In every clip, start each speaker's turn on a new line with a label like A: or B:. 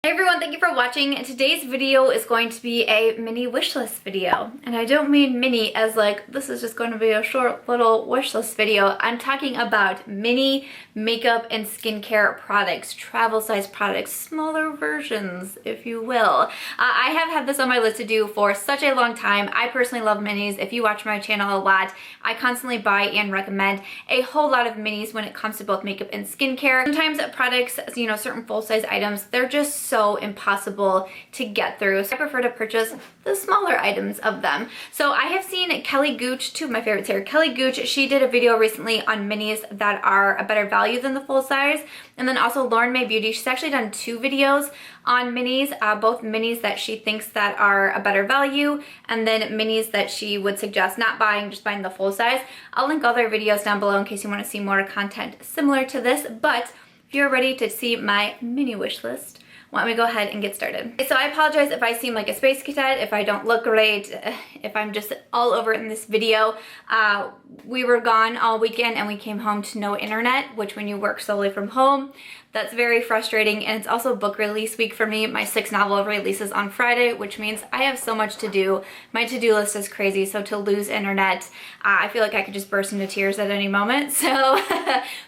A: Hey everyone, thank you for watching. Today's video is going to be a mini wish list video. And I don't mean mini as like, this is just going to be a short little wish list video. I'm talking about mini makeup and skincare products, travel size products, smaller versions, if you will. I have had this on my list to do for such a long time. I personally love minis. If you watch my channel a lot, I constantly buy and recommend a whole lot of minis when it comes to both makeup and skincare. Sometimes products, you know, certain full size items, they're just so impossible to get through. So I prefer to purchase the smaller items of them. So I have seen Kelly Gooch, two of my favorites here. Kelly Gooch, she did a video recently on minis that are a better value than the full size. And then also Lauren May Beauty, she's actually done two videos on minis, both minis that she thinks that are a better value, and then minis that she would suggest not buying, just buying the full size. I'll link all their videos down below in case you want to see more content similar to this. But if you're ready to see my mini wish list, why don't we go ahead and get started. So I apologize if I seem like a space cadet, if I don't look great, if I'm just all over in this video. We were gone all weekend and we came home to no internet, which when you work solely from home, that's very frustrating. And it's also book release week for me. My 6th novel releases on Friday, which means I have so much to do. My to-do list is crazy, so to lose internet, I feel like I could just burst into tears at any moment. So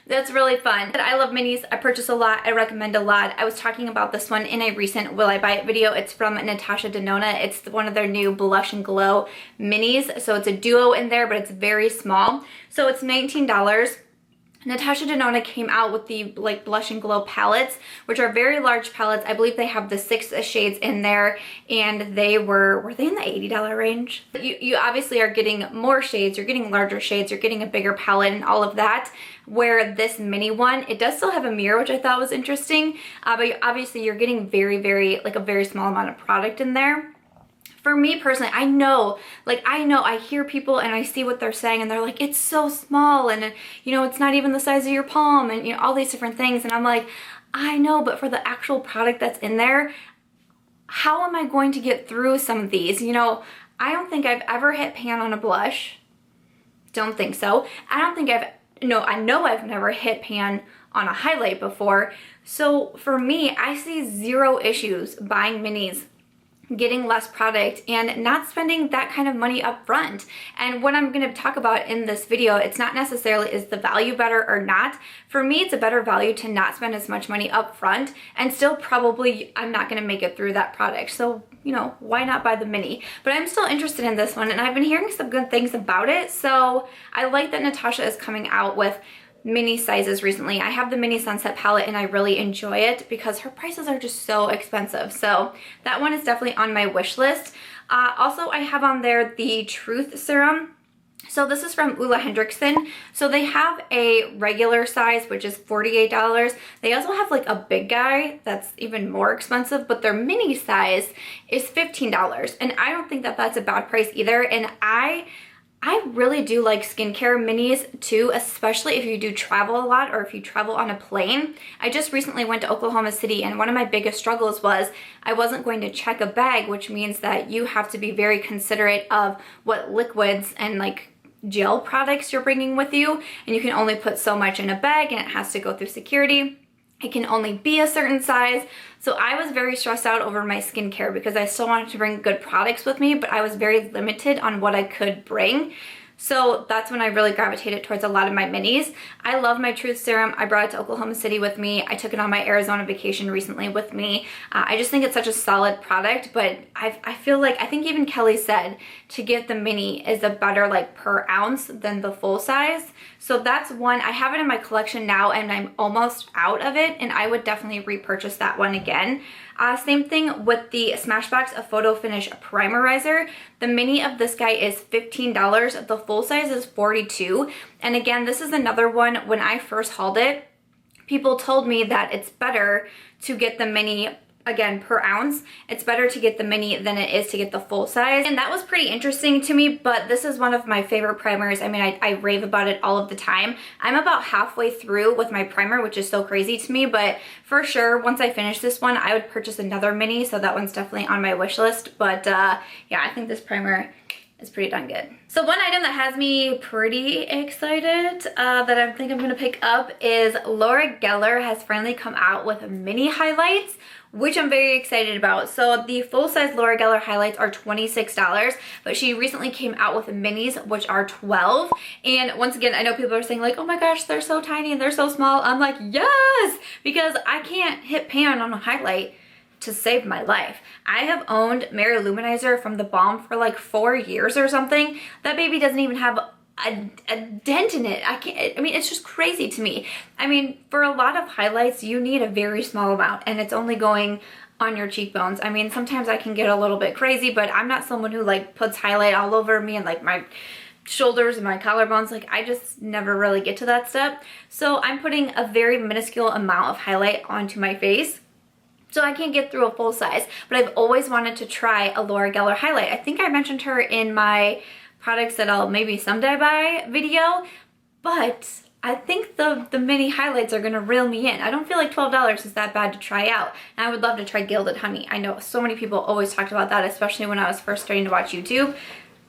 A: that's really fun. But I love minis. I purchase a lot. I recommend a lot. I was talking about this one in a recent Will I Buy It video. It's from Natasha Denona. It's one of their new Blush and Glow minis. So it's a duo in there, but it's very small. So it's $19. Natasha Denona came out with the like Blush and Glow palettes, which are very large palettes. I believe they have the 6 shades in there, and they were they in the $80 range? You obviously are getting more shades, you're getting larger shades, you're getting a bigger palette and all of that. Where this mini one, it does still have a mirror, which I thought was interesting, but obviously you're getting very, like a very small amount of product in there. For me personally, I know, I hear people and I see what they're saying and they're like, it's so small and, you know, it's not even the size of your palm and, you know, all these different things. And I'm like, I know, but for the actual product that's in there, how am I going to get through some of these? You know, I don't think I've ever hit pan on a blush. Don't think so. I know I've never hit pan on a highlight before. So for me, I see zero issues buying minis, getting less product, and not spending that kind of money up front. And what I'm going to talk about in this video, it's not necessarily is the value better or not. For me, it's a better value to not spend as much money up front, and still probably I'm not going to make it through that product. So, you know, why not buy the mini? But I'm still interested in this one, and I've been hearing some good things about it. So I like that Natasha is coming out with mini sizes recently. I have the mini Sunset palette and I really enjoy it because her prices are just so expensive. So that one is definitely on my wish list. Also, I have on there the Truth Serum. So this is from Ole Henriksen. So they have a regular size, which is $48. They also have like a big guy that's even more expensive, but their mini size is $15. And I don't think that that's a bad price either. And I really do like skincare minis too, especially if you do travel a lot or if you travel on a plane. I just recently went to Oklahoma City, and one of my biggest struggles was I wasn't going to check a bag, which means that you have to be very considerate of what liquids and like gel products you're bringing with you, and you can only put so much in a bag and it has to go through security. It can only be a certain size. So I was very stressed out over my skincare because I still wanted to bring good products with me, but I was very limited on what I could bring. So that's when I really gravitated towards a lot of my minis. I love my Truth Serum. I brought it to Oklahoma City with me. I took it on my Arizona vacation recently with me. I just think it's such a solid product, but I feel like, I think even Kelly said to get the mini is a better like per ounce than the full size. So that's one. I have it in my collection now and I'm almost out of it, and I would definitely repurchase that one again. Same thing with the Smashbox, a Photo Finish Primerizer. The mini of this guy is $15. The full size is $42. And again, this is another one, when I first hauled it, people told me that it's better to get the mini, again, per ounce. It's better to get the mini than it is to get the full size. And that was pretty interesting to me, but this is one of my favorite primers. I mean, I rave about it all of the time. I'm about halfway through with my primer, which is so crazy to me, but for sure, once I finish this one, I would purchase another mini, so that one's definitely on my wish list. But yeah, I think this primer is pretty darn good. So one item that has me pretty excited that I think I'm gonna pick up is Laura Geller has finally come out with mini highlights, which I'm very excited about. So the full-size Laura Geller highlights are $26, but she recently came out with minis, which are $12. And once again, I know people are saying like, oh my gosh, they're so tiny and they're so small. I'm like, yes, because I can't hit pan on a highlight to save my life. I have owned Mary Luminizer from the Balm for like 4 years or something. That baby doesn't even have a dent in it. I mean, it's just crazy to me. I mean, for a lot of highlights, you need a very small amount, and it's only going on your cheekbones. I mean, sometimes I can get a little bit crazy, but I'm not someone who like puts highlight all over me and like my shoulders and my collarbones. Like, I just never really get to that step. So I'm putting a very minuscule amount of highlight onto my face, so I can't get through a full size. But I've always wanted to try a Laura Geller highlight. I think I mentioned her in my products that I'll maybe someday buy video, but I think the mini highlights are gonna reel me in. I don't feel like $12 is that bad to try out. And I would love to try Gilded Honey. I know so many people always talked about that, especially when I was first starting to watch YouTube.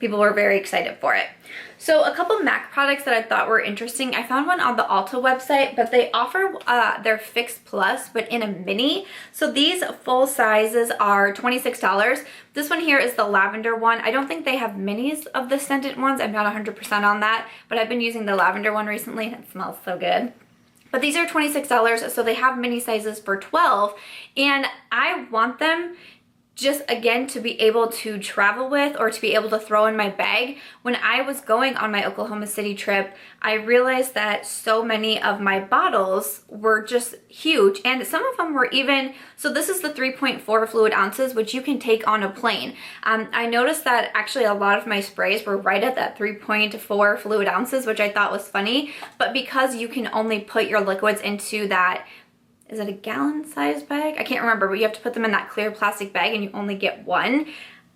A: People were very excited for it. So a couple MAC products that I thought were interesting. I found one on the Ulta website, but they offer their Fix Plus, but in a mini. So these full sizes are $26. This one here is the lavender one. I don't think they have minis of the scented ones. I'm not 100% on that, but I've been using the lavender one recently and it smells so good. But these are $26, so they have mini sizes for $12, and I want them just again to be able to travel with or to be able to throw in my bag. When I was going on my Oklahoma City trip, I realized that so many of my bottles were just huge, and some of them were even, so this is the 3.4 fluid ounces, which you can take on a plane. I noticed that actually a lot of my sprays were right at that 3.4 fluid ounces, which I thought was funny, but because you can only put your liquids into that, is it a gallon size bag? I can't remember, but you have to put them in that clear plastic bag and you only get one.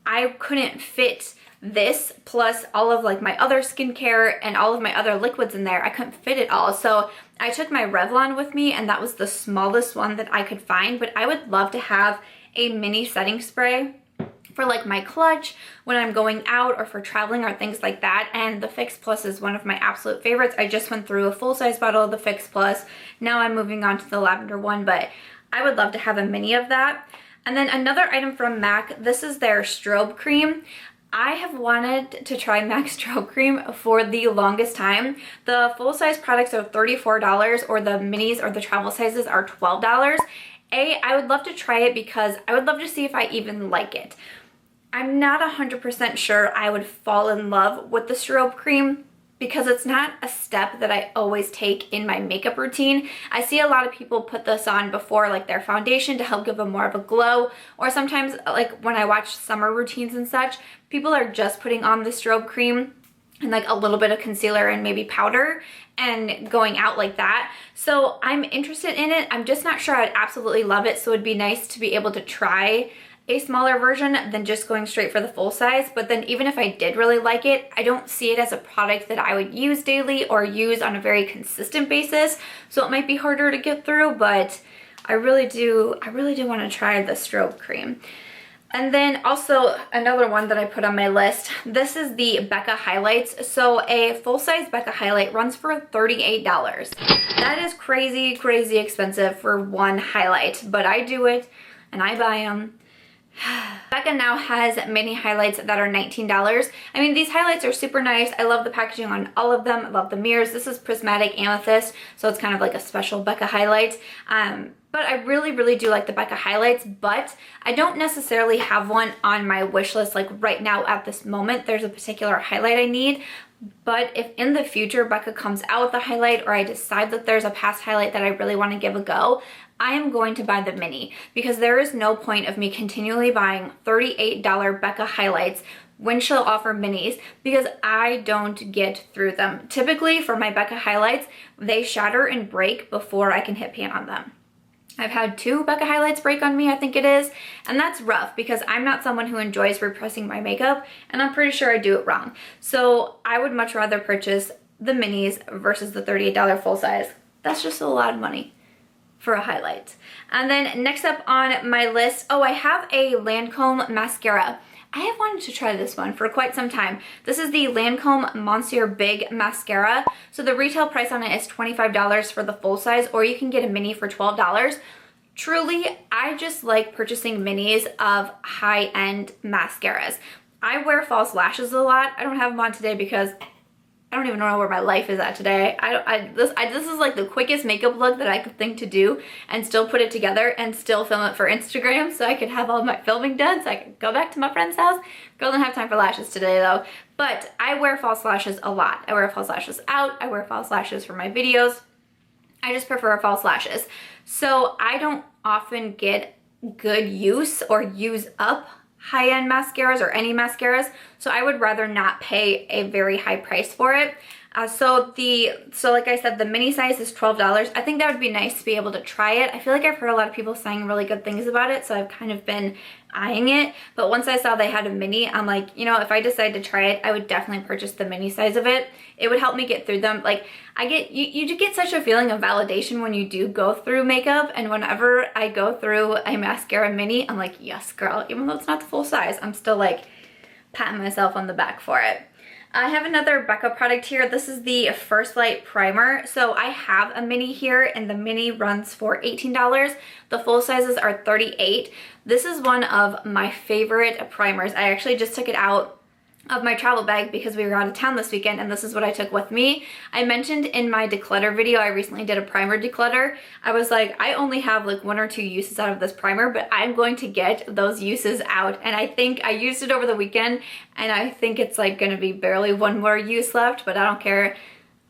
A: I couldn't fit this plus all of like my other skincare and all of my other liquids in there. I couldn't fit it all. So I took my Revlon with me, and that was the smallest one that I could find, but I would love to have a mini setting spray for like my clutch when I'm going out or for traveling or things like that. And the Fix Plus is one of my absolute favorites. I just went through a full-size bottle of the Fix Plus. Now I'm moving on to the lavender one, but I would love to have a mini of that. And then another item from MAC, this is their Strobe Cream. I have wanted to try MAC Strobe Cream for the longest time. The full-size products are $34, or the minis or the travel sizes are $12. I would love to try it because I would love to see if I even like it. I'm not 100% sure I would fall in love with the Strobe Cream because it's not a step that I always take in my makeup routine. I see a lot of people put this on before like their foundation to help give them more of a glow, or sometimes like when I watch summer routines and such, people are just putting on the Strobe Cream and like a little bit of concealer and maybe powder and going out like that. So I'm interested in it. I'm just not sure I'd absolutely love it, so it'd be nice to be able to try a smaller version than just going straight for the full size. But then even if I did really like it, I don't see it as a product that I would use daily or use on a very consistent basis. So it might be harder to get through, but I really do want to try the Strobe Cream. And then also another one that I put on my list, this is the Becca highlights. So a full-size Becca highlight runs for $38. That is crazy, crazy expensive for one highlight, but I do it and I buy them. Becca now has mini highlights that are $19. I mean, these highlights are super nice. I love the packaging on all of them. I love the mirrors. This is Prismatic Amethyst, so it's kind of like a special Becca highlight. But I really do like the Becca highlights, but I don't necessarily have one on my wish list like right now at this moment. There's a particular highlight I need, but if in the future Becca comes out with a highlight, or I decide that there's a past highlight that I really want to give a go, I am going to buy the mini, because there is no point of me continually buying $38 Becca highlights when she'll offer minis, because I don't get through them. Typically for my Becca highlights, they shatter and break before I can hit pan on them. I've had 2 Becca highlights break on me, I think it is, and that's rough because I'm not someone who enjoys repressing my makeup, and I'm pretty sure I do it wrong. So I would much rather purchase the minis versus the $38 full size. That's just a lot of money for a highlight. And then next up on my list, I have a Lancome mascara. I have wanted to try this one for quite some time. This is the Lancome Monsieur Big Mascara. So the retail price on it is $25 for the full size, or you can get a mini for $12. truly, I just like purchasing minis of high-end mascaras. I wear false lashes a lot. I don't have them on today because I don't even know where my life is at today. This is like the quickest makeup look that I could think to do and still put it together and still film it for Instagram so I could have all my filming done so I could go back to my friend's house. Girl, don't have time for lashes today though. But I wear false lashes a lot. I wear false lashes out. I wear false lashes for my videos. I just prefer false lashes. So I don't often get good use or use up high-end mascaras or any mascaras, so I would rather not pay a very high price for it. So like I said, the mini size is $12. I think that would be nice to be able to try it. I feel like I've heard a lot of people saying really good things about it, so I've kind of been eyeing it. But once I saw they had a mini, I'm like, you know, if I decide to try it, I would definitely purchase the mini size of it. It would help me get through them. Like, you do get such a feeling of validation when you do go through makeup, and whenever I go through a mascara mini, I'm like, yes, girl, even though it's not the full size, I'm still like patting myself on the back for it. I have another Becca product here. This is the First Light Primer. So I have a mini here, and the mini runs for $18. The full sizes are $38. This is one of my favorite primers. I actually just took it out of my travel bag because we were out of town this weekend, and this is what I took with me. I mentioned in my declutter video, I recently did a primer declutter. I was like, I only have like 1 or 2 uses out of this primer, but I'm going to get those uses out. And I think I used it over the weekend, and I think it's like gonna be barely 1 more use left, but I don't care.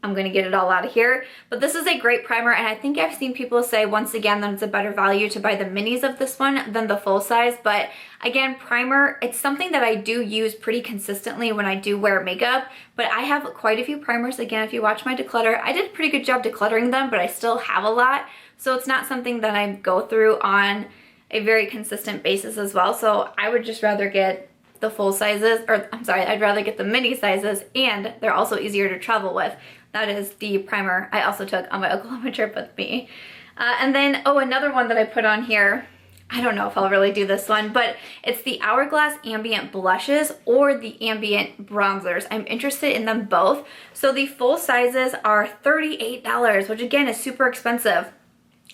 A: I'm gonna get it all out of here. But this is a great primer, and I think I've seen people say once again that it's a better value to buy the minis of this one than the full size. But again, primer, it's something that I do use pretty consistently when I do wear makeup. But I have quite a few primers. Again, if you watch my declutter, I did a pretty good job decluttering them, but I still have a lot. So it's not something that I go through on a very consistent basis as well. So I would just rather get the full sizes, or I'm sorry, I'd rather get the mini sizes, and they're also easier to travel with. That is the primer I also took on my Oklahoma trip with me. And then, oh, another one that I put on here, I don't know if I'll really do this one, but it's the Hourglass Ambient Blushes or the Ambient Bronzers. I'm interested in them both. So the full sizes are $38, which again is super expensive.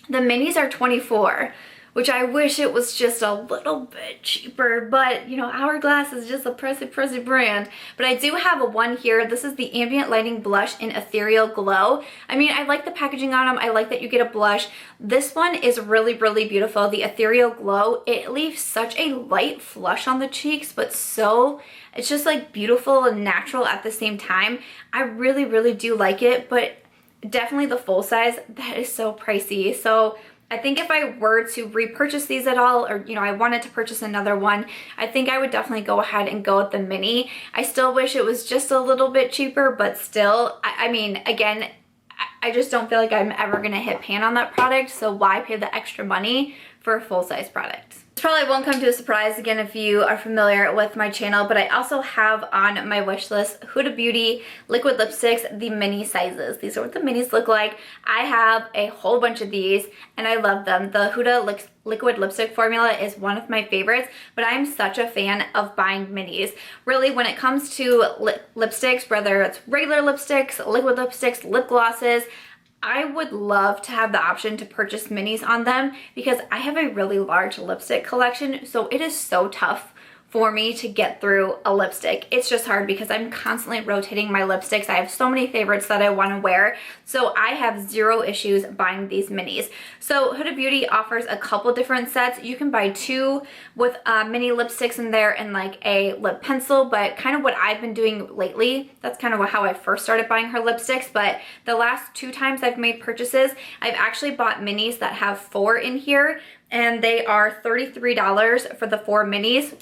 A: The minis are $24. Which I wish it was just a little bit cheaper, but you know, Hourglass is just a pricey brand. But I do have a one here. This is the Ambient Lighting Blush in Ethereal Glow. I mean, I like the packaging on them. I like that you get a blush. This one is really, really beautiful. The Ethereal Glow, it leaves such a light flush on the cheeks, but it's just like beautiful and natural at the same time. I really, really do like it, but definitely the full size, that is so pricey. So I think if I were to repurchase these at all, or you know, I wanted to purchase another one, I think I would definitely go ahead and go with the mini. I still wish it was just a little bit cheaper, but still, I mean, again, I just don't feel like I'm ever gonna hit pan on that product, so why pay the extra money for a full-size product? This probably won't come to a surprise again if you are familiar with my channel, but I also have on my wish list Huda Beauty liquid lipsticks, the mini sizes. These are what the minis look like. I have a whole bunch of these and I love them. The Huda liquid lipstick formula is one of my favorites, but I'm such a fan of buying minis. Really, when it comes to lipsticks, whether it's regular lipsticks, liquid lipsticks, lip glosses, I would love to have the option to purchase minis on them because I have a really large lipstick collection, so it is so tough for me to get through a lipstick. It's just hard because I'm constantly rotating my lipsticks. I have so many favorites that I want to wear, so I have zero issues buying these minis. So Huda Beauty offers a couple different sets. You can buy 2 with mini lipsticks in there and like a lip pencil, but kind of what I've been doing lately, that's kind of how I first started buying her lipsticks, but the last 2 times I've made purchases, I've actually bought minis that have 4 in here, and they are $33 for the 4 minis.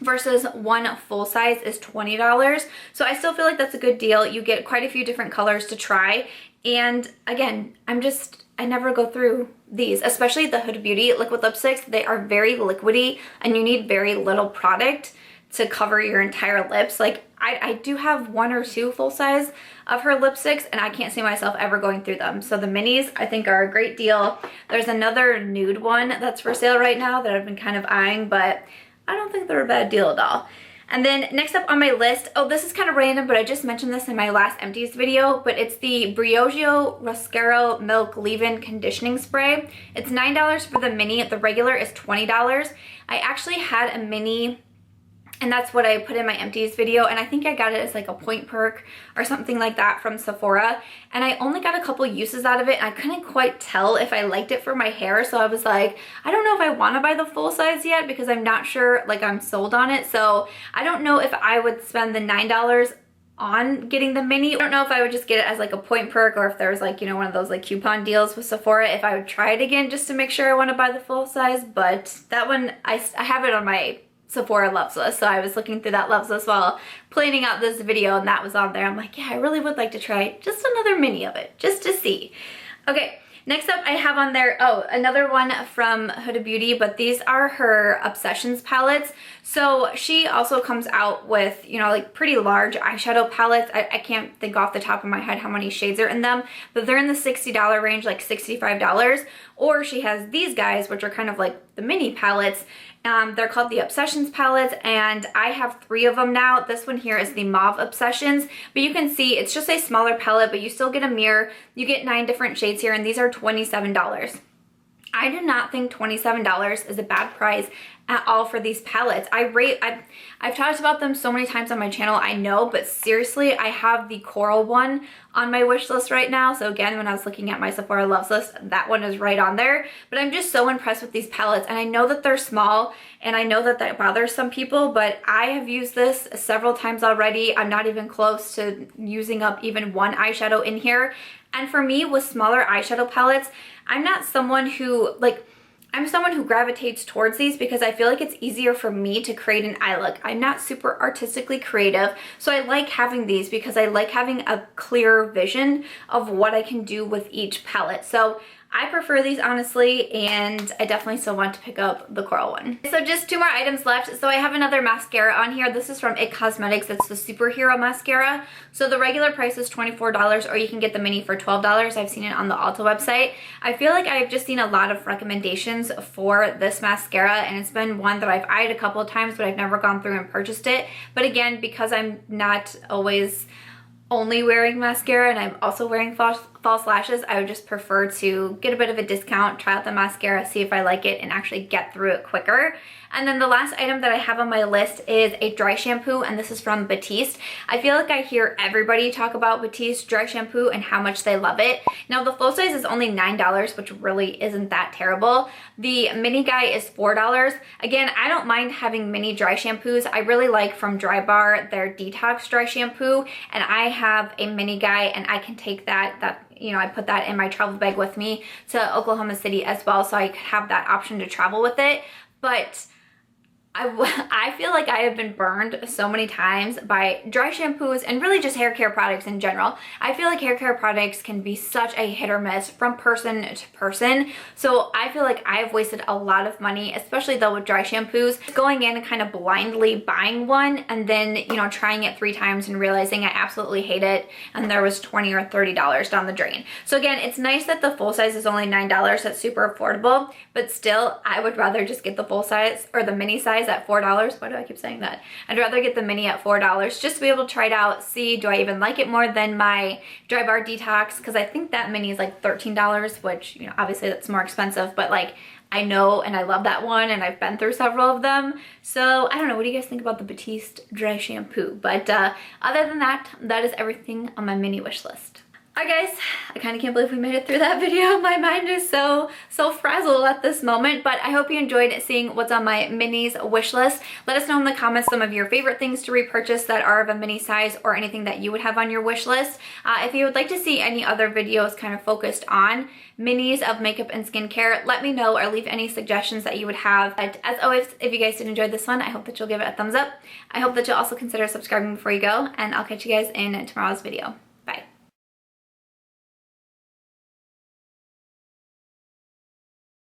A: Versus one full size is $20. So I still feel like that's a good deal. You get quite a few different colors to try. And again, I never go through these, especially the Huda Beauty liquid lipsticks. They are very liquidy and you need very little product to cover your entire lips. Like I do have 1 or 2 full size of her lipsticks and I can't see myself ever going through them. So the minis I think are a great deal. There's another nude one that's for sale right now that I've been kind of eyeing, but I don't think they're a bad deal at all. And then next up on my list, oh, this is kind of random, but I just mentioned this in my last empties video, but it's the Briogeo Roscara Milk Leave-In Conditioning Spray. It's $9 for the mini. The regular is $20. I actually had a mini, and that's what I put in my empties video, and I think I got it as like a point perk or something like that from Sephora, and I only got a couple uses out of it, and I couldn't quite tell if I liked it for my hair, so I was like, I don't know if I want to buy the full size yet because I'm not sure, like, I'm sold on it, so I don't know if I would spend the $9 on getting the mini. I don't know if I would just get it as like a point perk, or if there's like, you know, one of those like coupon deals with Sephora, if I would try it again just to make sure I want to buy the full size, but that one, I have it on my Sephora loves list, so I was looking through that loves list while planning out this video, and that was on there. I'm like, yeah, I really would like to try just another mini of it, just to see. Okay, next up I have on there, oh, another one from Huda Beauty, but these are her Obsessions palettes. So she also comes out with, you know, like pretty large eyeshadow palettes. I can't think off the top of my head how many shades are in them, but they're in the $60 range, like $65. Or she has these guys, which are kind of like the mini palettes. They're called the Obsessions palettes, and I have 3 of them now. This one here is the Mauve Obsessions, but you can see it's just a smaller palette, but you still get a mirror. You get 9 different shades here, and these are $27. I do not think $27 is a bad price at all for these palettes. I've talked about them so many times on my channel, I know, but seriously, I have the Coral one on my wish list right now. So again, when I was looking at my Sephora loves list, that one is right on there. But I'm just so impressed with these palettes, and I know that they're small, and I know that that bothers some people, but I have used this several times already. I'm not even close to using up even one eyeshadow in here. And for me, with smaller eyeshadow palettes, I'm someone who gravitates towards these because I feel like it's easier for me to create an eye look. I'm not super artistically creative, so I like having these because I like having a clear vision of what I can do with each palette. So I prefer these, honestly, and I definitely still want to pick up the Coral one. So just 2 more items left. So I have another mascara on here. This is from IT Cosmetics. It's the Superhero Mascara. So the regular price is $24, or you can get the mini for $12. I've seen it on the Ulta website. I feel like I've just seen a lot of recommendations for this mascara, and it's been one that I've eyed a couple of times, but I've never gone through and purchased it. But again, because I'm not always only wearing mascara and I'm also wearing false lashes, I would just prefer to get a bit of a discount, try out the mascara, see if I like it, and actually get through it quicker. And then the last item that I have on my list is a dry shampoo, and this is from Batiste. I feel like I hear everybody talk about Batiste dry shampoo and how much they love it. Now the full size is only $9, which really isn't that terrible. The mini guy is $4. Again, I don't mind having mini dry shampoos. I really like from Dry Bar their detox dry shampoo, and I have a mini guy, and I can take that you know, I put that in my travel bag with me to Oklahoma City as well, so I could have that option to travel with it. But I feel like I have been burned so many times by dry shampoos and really just hair care products in general. I feel like hair care products can be such a hit or miss from person to person. So I feel like I've wasted a lot of money, especially though with dry shampoos, going in and kind of blindly buying one and then, you know, trying it 3 times and realizing I absolutely hate it and there was $20 or $30 down the drain. So again, it's nice that the full size is only $9. That's super affordable, but still I would rather just get the full size or the mini size at $4. Why do I keep saying that? I'd rather get the mini at $4 just to be able to try it out, see do I even like it more than my Dry Bar Detox, because I think that mini is like $13, which, you know, obviously that's more expensive, but like I know and I love that one and I've been through several of them. So I don't know, what do you guys think about the Batiste dry shampoo? But other than that, that is everything on my mini wish list. Alright guys, I kind of can't believe we made it through that video. My mind is so frazzled at this moment, but I hope you enjoyed seeing what's on my minis wish list. Let us know in the comments some of your favorite things to repurchase that are of a mini size or anything that you would have on your wish list. If you would like to see any other videos kind of focused on minis of makeup and skincare, let me know or leave any suggestions that you would have. But as always, if you guys did enjoy this one, I hope that you'll give it a thumbs up. I hope that you'll also consider subscribing before you go, and I'll catch you guys in tomorrow's video.